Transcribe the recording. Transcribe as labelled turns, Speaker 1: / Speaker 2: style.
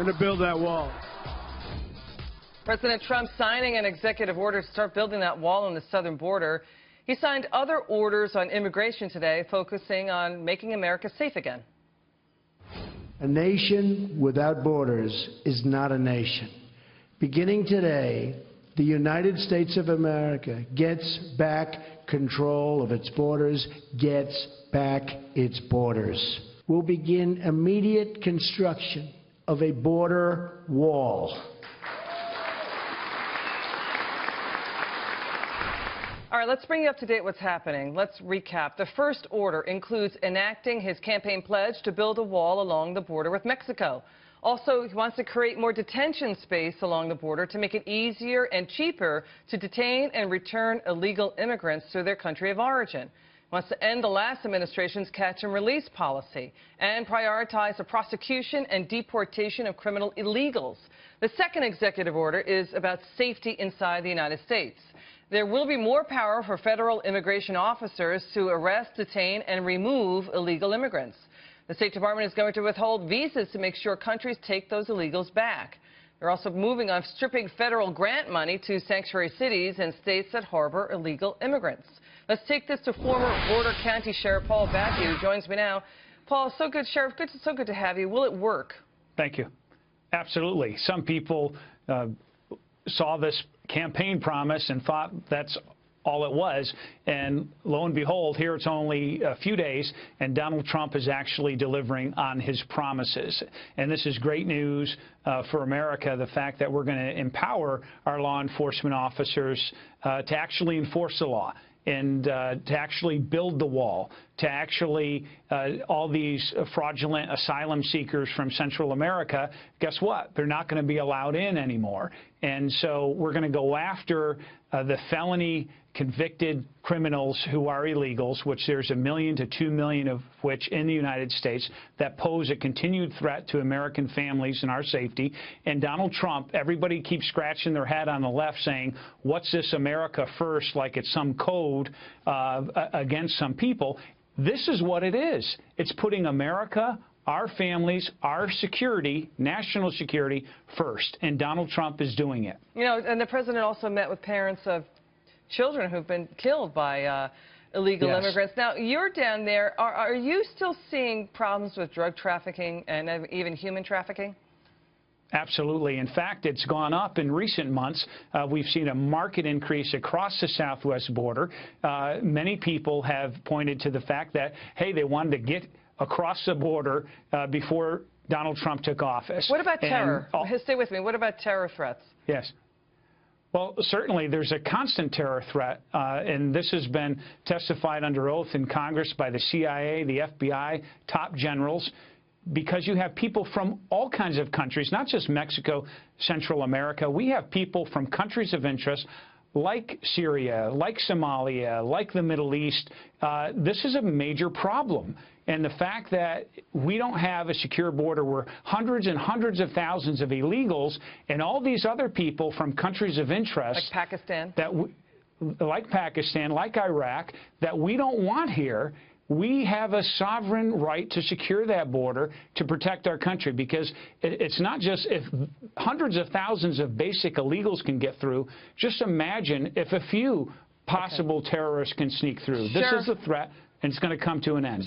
Speaker 1: We're going to build that wall.
Speaker 2: President Trump signing an executive order to start building that wall on the southern border. He signed other orders on immigration today, focusing on making America safe again.
Speaker 3: A nation without borders is not a nation. Beginning today, the United States of America gets back control of its borders, gets back its borders. We'll begin immediate construction of a border wall.
Speaker 2: All right, let's bring you up to date what's happening. Let's recap. The first order includes enacting his campaign pledge to build a wall along the border with Mexico. Also, he wants to create more detention space along the border to make it easier and cheaper to detain and return illegal immigrants to their country of origin. He wants to end the last administration's catch and release policy and prioritize the prosecution and deportation of criminal illegals. The second executive order is about safety inside the United States. There will be more power for federal immigration officers to arrest, detain, and remove illegal immigrants. The State Department is going to withhold visas to make sure countries take those illegals back. They're also moving on stripping federal grant money to sanctuary cities and states that harbor illegal immigrants. Let's take this to former Border County Sheriff Paul Babeu, who joins me now. Paul, so good, Sheriff. So good to have you. Will it work?
Speaker 4: Thank you. Absolutely. Some people saw this campaign promise and thought that's all it was, and lo and behold, here it's only a few days, and Donald Trump is actually delivering on his promises. And this is great news for America, the fact that we're going to empower our law enforcement officers to actually enforce the law and to actually build the wall, to actually all these fraudulent asylum seekers from Central America, guess what? They're not going to be allowed in anymore. And so we're going to go after the felony convicted criminals who are illegals, which there's 1 million to 2 million of which in the United States, that pose a continued threat to American families and our safety. And Donald Trump, everybody keeps scratching their head on the left saying, what's this America first, like it's some code against some people. This is what it is. It's putting America, our families, our security, national security first. And Donald Trump is doing it.
Speaker 2: You know, and the president also met with parents of children who've been killed by illegal immigrants. Now, you're down there. Are you still seeing problems with drug trafficking and even human trafficking?
Speaker 4: Absolutely. In fact, it's gone up in recent months. We've seen a marked increase across the southwest border. Many people have pointed to the fact that, hey, they wanted to get across the border before Donald Trump took office.
Speaker 2: What about terror? Stay with me. What about terror threats?
Speaker 4: Yes. Well, certainly there's a constant terror threat, and this has been testified under oath in Congress by the CIA, the FBI, top generals, because you have people from all kinds of countries, not just Mexico, Central America. We have people from countries of interest like Syria, like Somalia, like the Middle East. This is a major problem. And the fact that we don't have a secure border where hundreds and hundreds of thousands of illegals and all these other people from countries of interest,
Speaker 2: like Pakistan,
Speaker 4: like Pakistan, like Iraq, that we don't want here. We have a sovereign right to secure that border to protect our country, because it's not just if hundreds of thousands of basic illegals can get through. Just imagine if a few possible terrorists can sneak through. This is a threat, and it's going to come to an end.